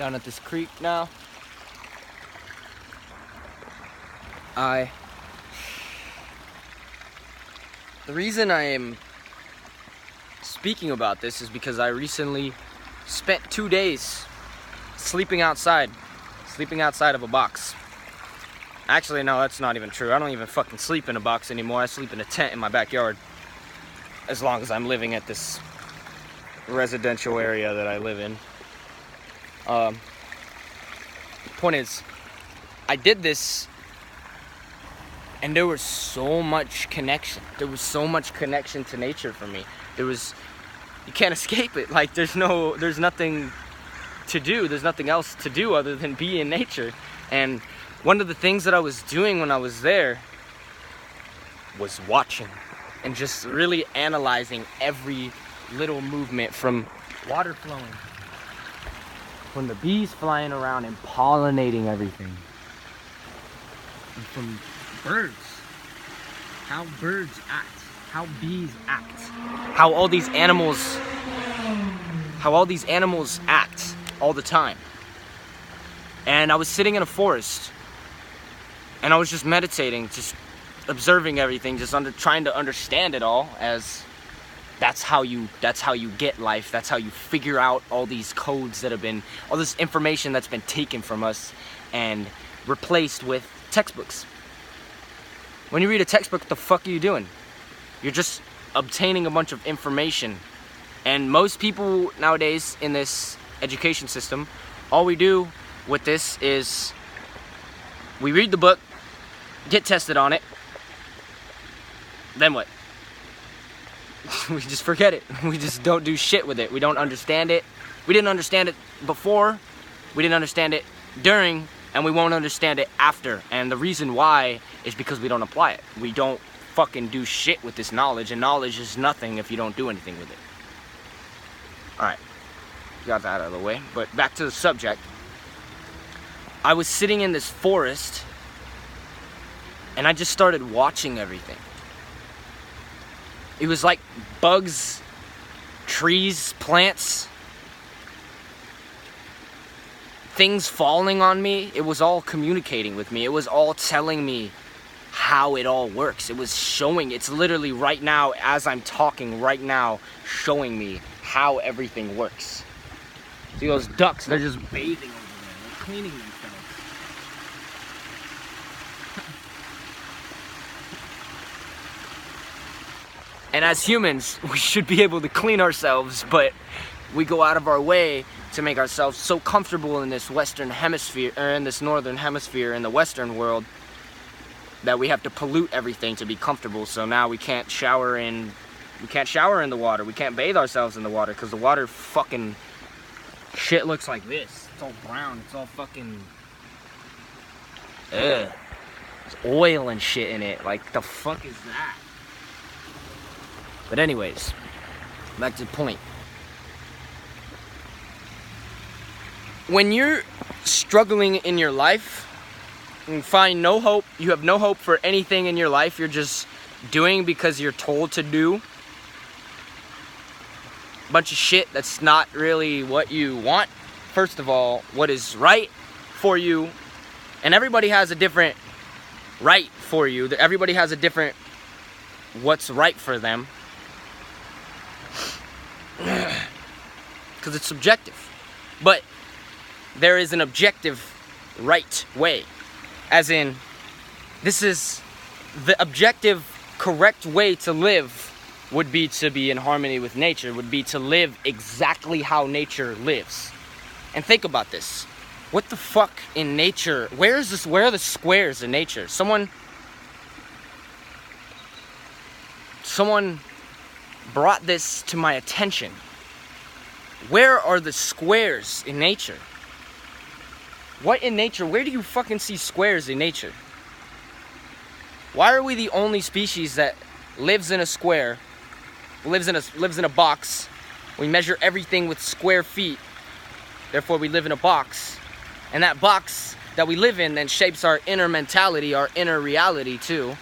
down at this creek now. The reason I am speaking about this is because I recently spent 2 days sleeping outside of a box. Actually, no, that's not even true. I don't even fucking sleep in a box anymore. I sleep in a tent in my backyard. As long as I'm living at this residential area that I live in. Point is, I did this and there was so much connection. There was so much connection to nature for me. You can't escape it. Like, there's nothing to do. There's nothing else to do other than be in nature. And one of the things that I was doing when I was there was watching and just really analyzing every little movement, from water flowing, from the bees flying around and pollinating everything, and from birds, how birds act, how bees act, how all these animals act all the time. And I was sitting in a forest and I was just meditating, just observing everything, just trying to understand it all, as that's how you get life. That's how you figure out all these codes that have been, all this information that's been taken from us and replaced with textbooks. When you read a textbook, what the fuck are you doing? You're just obtaining a bunch of information. And most people nowadays in this education system, all we do with this is we read the book, get tested on it, then what? We just forget it. We just don't do shit with it. We don't understand it. We didn't understand it before, we didn't understand it during, and we won't understand it after. And the reason why is because we don't apply it. We don't fucking do shit with this knowledge, and knowledge is nothing if you don't do anything with it. Alright, got that out of the way, but back to the subject. I was sitting in this forest and I just started watching everything. It was like bugs, trees, plants, things falling on me. It was all communicating with me. It was all telling me how it all works. It was showing, it's literally right now, as I'm talking right now, showing me how everything works. See those ducks, they're just bathing over there. They're cleaning themselves. And as humans, we should be able to clean ourselves, but we go out of our way to make ourselves so comfortable in this western hemisphere, or in this northern hemisphere, in the western world, that we have to pollute everything to be comfortable. So now we can't shower in the water. We can't bathe ourselves in the water because the water fucking shit looks like this. It's all brown. It's all fucking ugh. There's oil and shit in it. Like, the fuck is that? But anyways, back to the point. When you're struggling in your life and find no hope, you have no hope for anything in your life, you're just doing because you're told to do a bunch of shit that's not really what you want. First of all, what is right for you, and everybody has a different right for you. Everybody has a different what's right for them. Because it's subjective. But there is an objective right way. As in, this is the objective correct way to live, would be to be in harmony with nature, would be to live exactly how nature lives. And think about this. What the fuck in nature? Where are the squares in nature? Someone brought this to my attention. Where are the squares in nature? What in nature? Where do you fucking see squares in nature? Why are we the only species that lives in a square, lives in a box? We measure everything with square feet. Therefore, we live in a box. And that box that we live in then shapes our inner mentality, our inner reality too.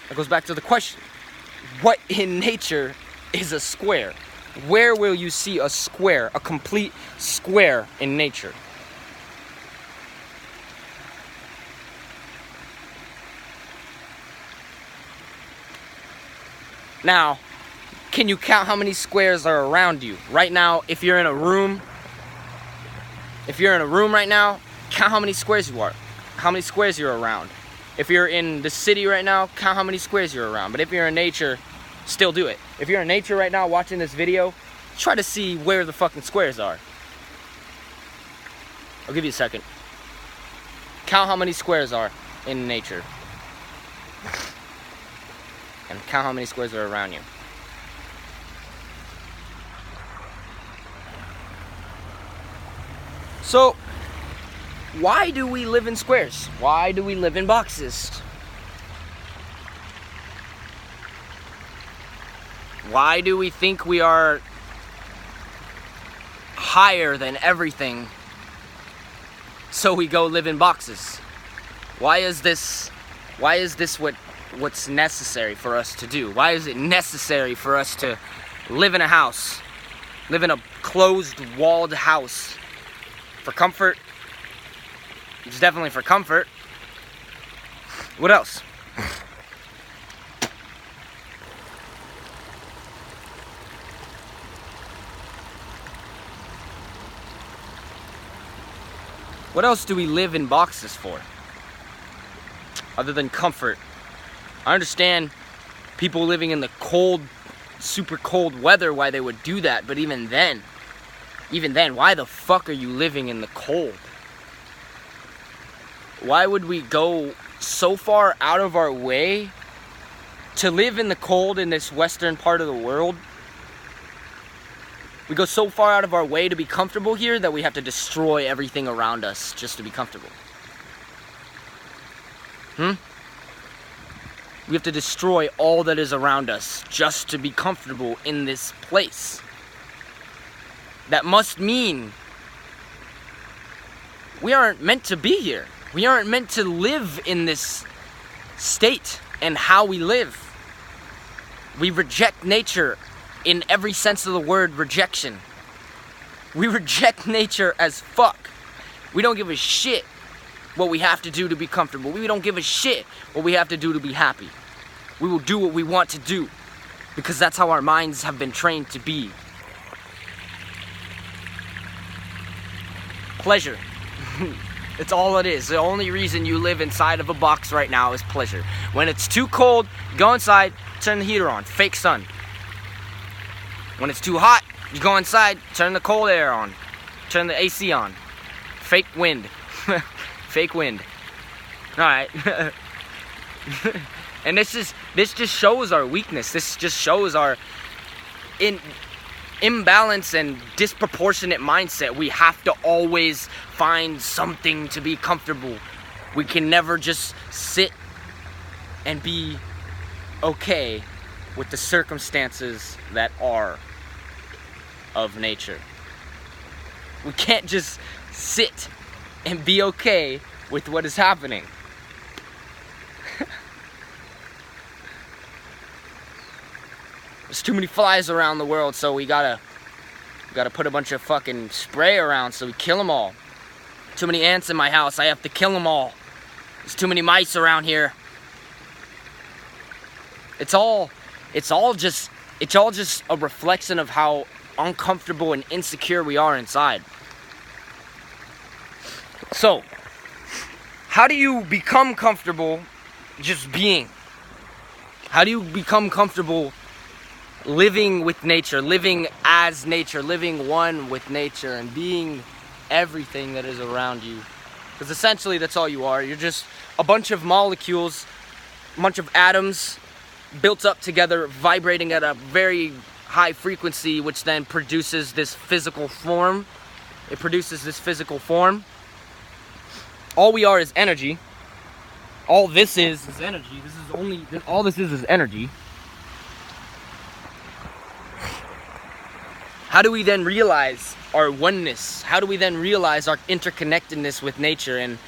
That goes back to the question. What in nature is a square. Where will you see a square, a complete square in nature? Now, can you count how many squares are around you? Right now, if you're in a room right now, count how many squares you are. How many squares you're around. If you're in the city right now, count how many squares you're around. But if you're in nature, still do it. If you're in nature right now watching this video, try to see where the fucking squares are. I'll give you a second. Count how many squares are in nature. And count how many squares are around you. So, why do we live in squares? Why do we live in boxes? Why do we think we are higher than everything, so we go live in boxes? Why is this what's necessary for us to do? Why is it necessary for us to live in a house, live in a closed, walled house? For comfort? It's definitely for comfort. What else? What else do we live in boxes for? Other than comfort. I understand people living in the cold, super cold weather, why they would do that, but even then, why the fuck are you living in the cold? Why would we go so far out of our way to live in the cold in this western part of the world? We go so far out of our way to be comfortable here that we have to destroy everything around us just to be comfortable. We have to destroy all that is around us just to be comfortable in this place. That must mean we aren't meant to be here. We aren't meant to live in this state and how we live. We reject nature in every sense of the word rejection. We reject nature as fuck. We don't give a shit what we have to do to be comfortable. We don't give a shit what we have to do to be happy. We will do what we want to do because that's how our minds have been trained to be. Pleasure. It's all it is. The only reason you live inside of a box right now is pleasure. When it's too cold, go inside, turn the heater on. Fake sun. When it's too hot, you go inside, turn the cold air on. Turn the AC on. Fake wind. Fake wind. Alright. And this just shows our weakness. This just shows our imbalance and disproportionate mindset. We have to always find something to be comfortable. We can never just sit and be okay with the circumstances that are of nature. We can't just sit and be okay with what is happening. There's too many flies around the world, so we gotta put a bunch of fucking spray around so we kill them all. Too many ants in my house, I have to kill them all. There's too many mice around here. It's all just a reflection of how uncomfortable and insecure we are inside. So, how do you become comfortable just being? How do you become comfortable living with nature, living as nature, living one with nature, and being everything that is around you? Because essentially that's all you are. You're just a bunch of molecules, a bunch of atoms built up together, vibrating at a very high frequency, which then produces this physical form. It produces this physical form. All we are is energy. All this is energy. All this is energy. How do we then realize our oneness? How do we then realize our interconnectedness with nature? And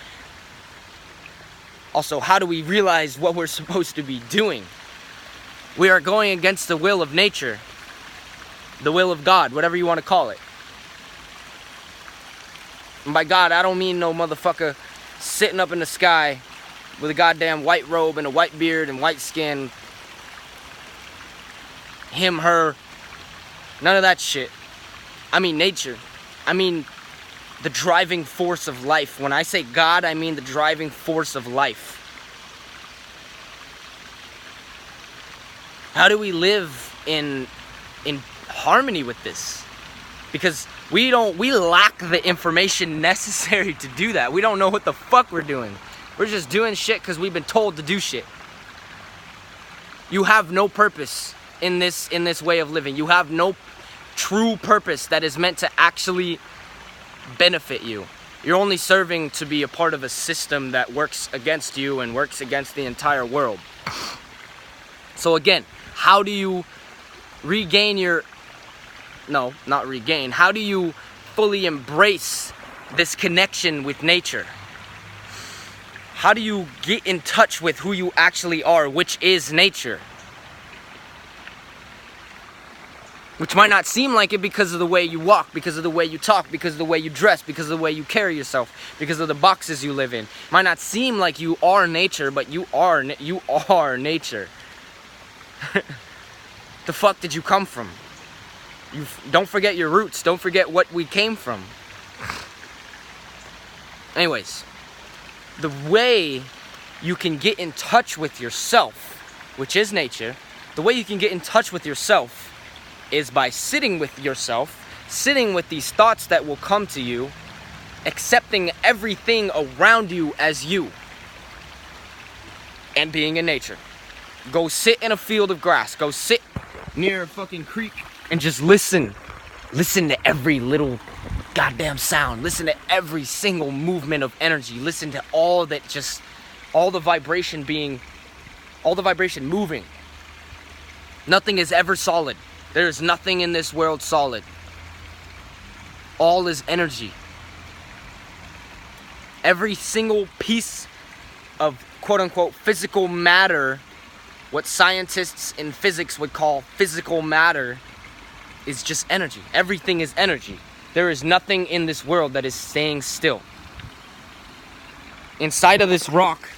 also, how do we realize what we're supposed to be doing? We are going against the will of nature. the will of God, whatever you want to call it. And by God, I don't mean no motherfucker sitting up in the sky with a goddamn white robe and a white beard and white skin. Him, her, none of that shit. I mean nature. I mean the driving force of life. When I say God, I mean the driving force of life. How do we live in harmony with this? Because we lack the information necessary to do that. We don't know what the fuck we're doing. We're just doing shit because we've been told to do shit. You have no purpose in this way of living. You have no true purpose that is meant to actually benefit you. You're only serving to be a part of a system that works against you and works against the entire world. So again, how do you regain your... No, not regain. How do you fully embrace this connection with nature? How do you get in touch with who you actually are, which is nature? Which might not seem like it because of the way you walk, because of the way you talk, because of the way you dress, because of the way you carry yourself, because of the boxes you live in. It might not seem like you are nature, but you are nature. The fuck did you come from? Don't forget your roots. Don't forget what we came from. Anyways, the way you can get in touch with yourself, which is nature, the way you can get in touch with yourself is by sitting with yourself, sitting with these thoughts that will come to you, accepting everything around you as you, and being in nature. Go sit in a field of grass. Go sit near a fucking creek and just listen. Listen to every little goddamn sound. Listen to every single movement of energy. Listen to all the vibration moving. Nothing is ever solid. There is nothing in this world solid. All is energy. Every single piece of quote-unquote physical matter, what scientists in physics would call physical matter, is just energy. Everything is energy. There is nothing in this world that is staying still. Inside of this rock,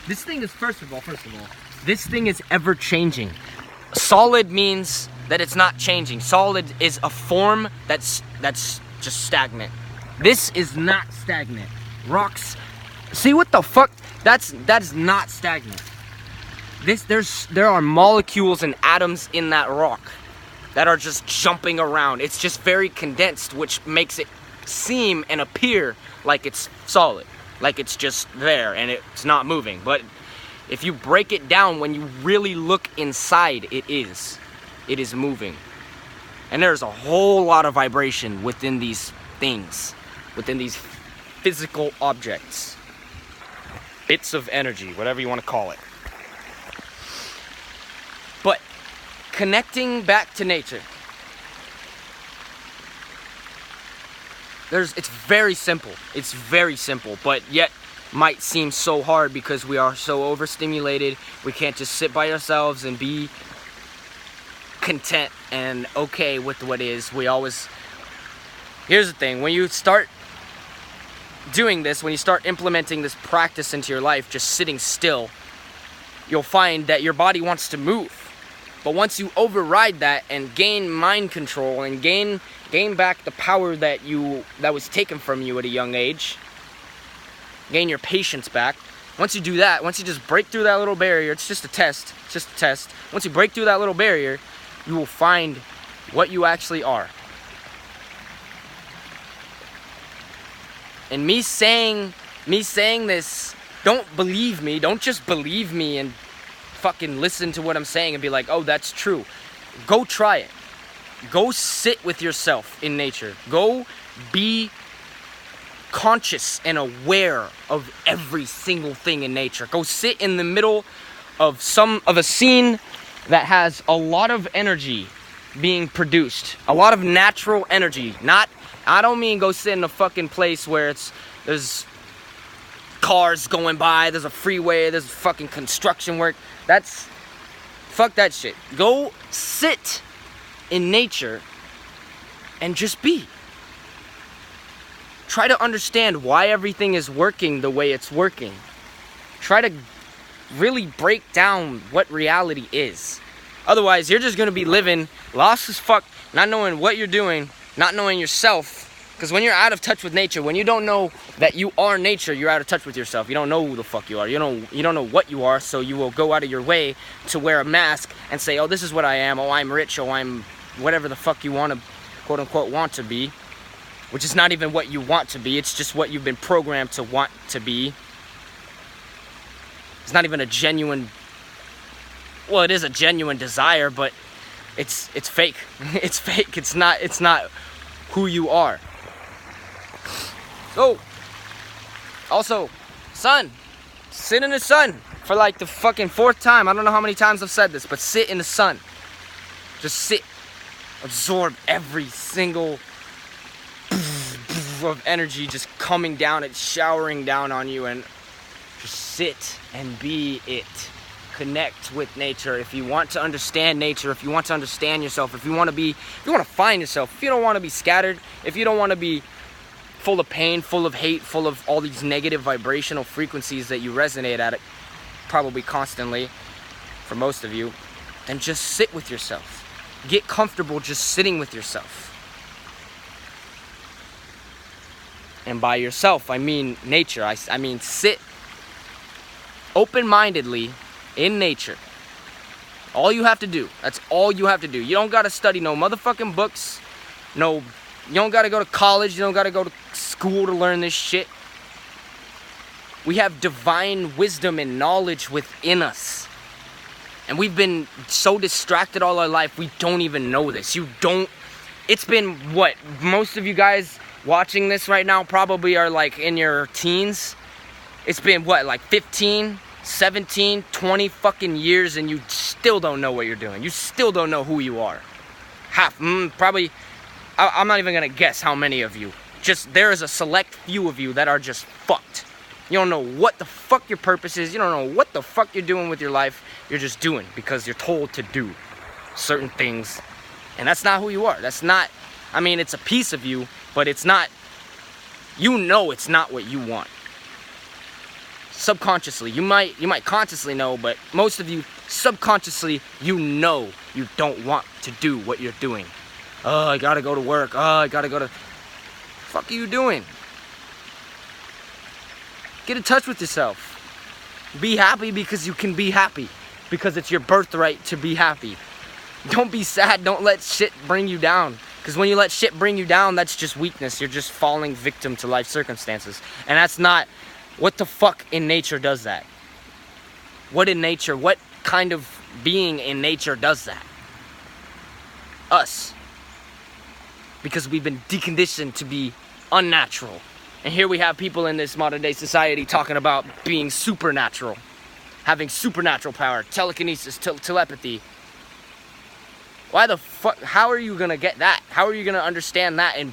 this thing is, first of all, this thing is ever changing. Solid means that it's not changing. Solid is a form that's just stagnant. This is not stagnant. Rocks, see what the fuck? That is not stagnant. There are molecules and atoms in that rock that are just jumping around. It's just very condensed, which makes it seem and appear like it's solid, like it's just there and it's not moving. But if you break it down, when you really look inside, it is moving. And there's a whole lot of vibration within these things, within these physical objects. Bits of energy, whatever you want to call it. But connecting back to nature, it's very simple. It's very simple, but yet might seem so hard because we are so overstimulated. We can't just sit by ourselves and be content and okay with what is. Here's the thing, when you start doing this, when you start implementing this practice into your life, just sitting still, you'll find that your body wants to move. But once you override that and gain mind control and gain back the power that was taken from you at a young age, gain your patience back. Once you do that, once you just break through that little barrier, it's just a test. Once you break through that little barrier, you will find what you actually are. And me saying this, don't believe me. Don't just believe me and fucking listen to what I'm saying and be like, oh, that's true. Go try it. Go sit with yourself in nature. Go be conscious and aware of every single thing in nature. Go sit in the middle of a scene that has a lot of energy being produced. A lot of natural energy. I don't mean go sit in a fucking place where there's cars going by, there's a freeway, there's fucking construction work. Fuck that shit. Go sit in nature and just be. Try to understand why everything is working the way it's working. Try to really break down what reality is. Otherwise, you're just going to be living lost as fuck, not knowing what you're doing, not knowing yourself. Because when you're out of touch with nature, when you don't know that you are nature, you're out of touch with yourself. You don't know who the fuck you are. You don't know what you are, so you will go out of your way to wear a mask and say, oh, this is what I am. Oh, I'm rich. Oh, I'm whatever the fuck you want to, quote unquote, want to be. Which is not even what you want to be. It's just what you've been programmed to want to be. It's not even a genuine... Well, it is a genuine desire, but it's fake. It's fake. It's not who you are. So, also, sun. Sit in the sun for like the fucking 4th time. I don't know how many times I've said this, but sit in the sun. Just sit. Absorb every single of energy just coming down. It's showering down on you, and just sit and be it. Connect with nature. If you want to understand nature, if you want to understand yourself, if you want to find yourself, if you don't want to be scattered, if you don't want to be full of pain, full of hate, full of all these negative vibrational frequencies that you resonate at it probably constantly for most of you, then just sit with yourself. Get comfortable just sitting with yourself. And by yourself, I mean nature. I mean sit open-mindedly in nature. All you have to do. That's all you have to do. You don't gotta study no motherfucking books. No, you don't gotta go to college. You don't gotta go to school to learn this shit. We have divine wisdom and knowledge within us. And we've been so distracted all our life, we don't even know this. It's been what? Most of you guys watching this right now probably are like in your teens. It's been what, like 15, 17, 20 fucking years, and you still don't know what you're doing. You still don't know who you are. Probably, I'm not even gonna guess how many of you. Just, there is a select few of you that are just fucked. You don't know what the fuck your purpose is. You don't know what the fuck you're doing with your life. You're just doing because you're told to do certain things. And that's not who you are. That's not, I mean, it's a piece of you, but it's not, you know it's not what you want. Subconsciously, you might consciously know, but most of you subconsciously, you know you don't want to do what you're doing. Oh, I gotta go to work. Oh, I gotta go to... Fuck are you doing? Get in touch with yourself. Be happy because you can be happy. Because it's your birthright to be happy. Don't be sad. Don't let shit bring you down. Because when you let shit bring you down, that's just weakness. You're just falling victim to life circumstances. And that's not... What the fuck in nature does that? What in nature, what kind of being in nature does that? Us. Because we've been deconditioned to be unnatural. And here we have people in this modern day society talking about being supernatural. Having supernatural power, telekinesis, telepathy. Why the fuck, how are you gonna get that? How are you gonna understand that and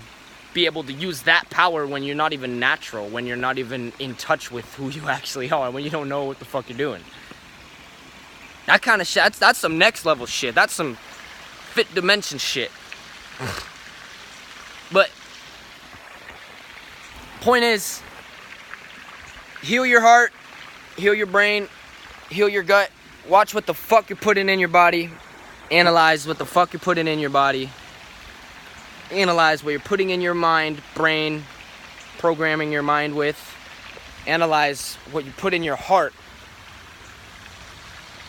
be able to use that power when you're not even natural, when you're not even in touch with who you actually are, when you don't know what the fuck you're doing? That kind of shit, that's some next level shit. That's some fifth dimension shit. But point is, heal your heart, heal your brain, heal your gut. Watch what the fuck you're putting in your body. Analyze what the fuck you're putting in your body. Analyze what you're putting in your mind, brain, programming your mind with. Analyze what you put in your heart.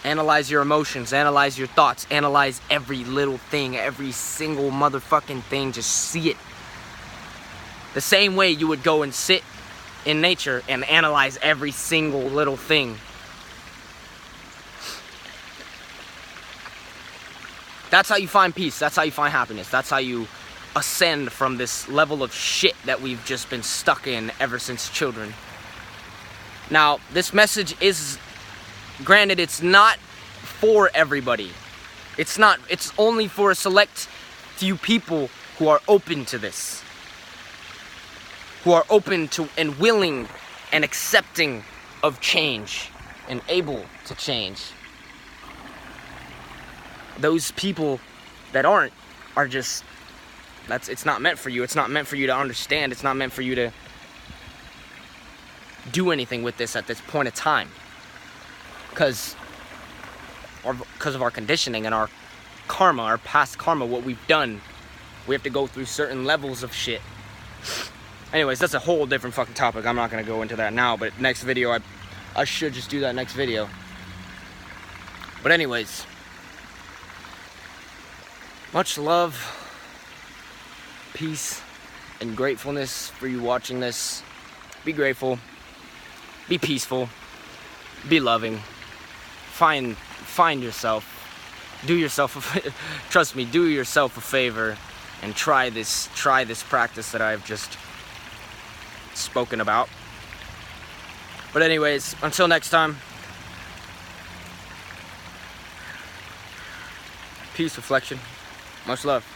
Analyze your emotions, analyze your thoughts, analyze every little thing, every single motherfucking thing. Just see it. The same way you would go and sit in nature and analyze every single little thing. That's how you find peace. That's how you find happiness. That's how you ascend from this level of shit that we've just been stuck in ever since children. Now, this message is, granted, it's not for everybody. It's only for a select few people who are open to this. Who are open to and willing and accepting of change and able to change. Those people that aren't are just, it's not meant for you. It's not meant for you to understand. It's not meant for you to do anything with this at this point of time. Because of our conditioning and our karma, our past karma, what we've done. We have to go through certain levels of shit. Anyways, that's a whole different fucking topic. I'm not going to go into that now, but next video, I should just do that next video. But anyways, much love, peace, and gratefulness for you watching this. Be grateful, be peaceful, be loving, find yourself, do yourself, trust me, do yourself a favor, and try this practice that I've just spoken about. But anyways, until next time, peace, reflection, much love.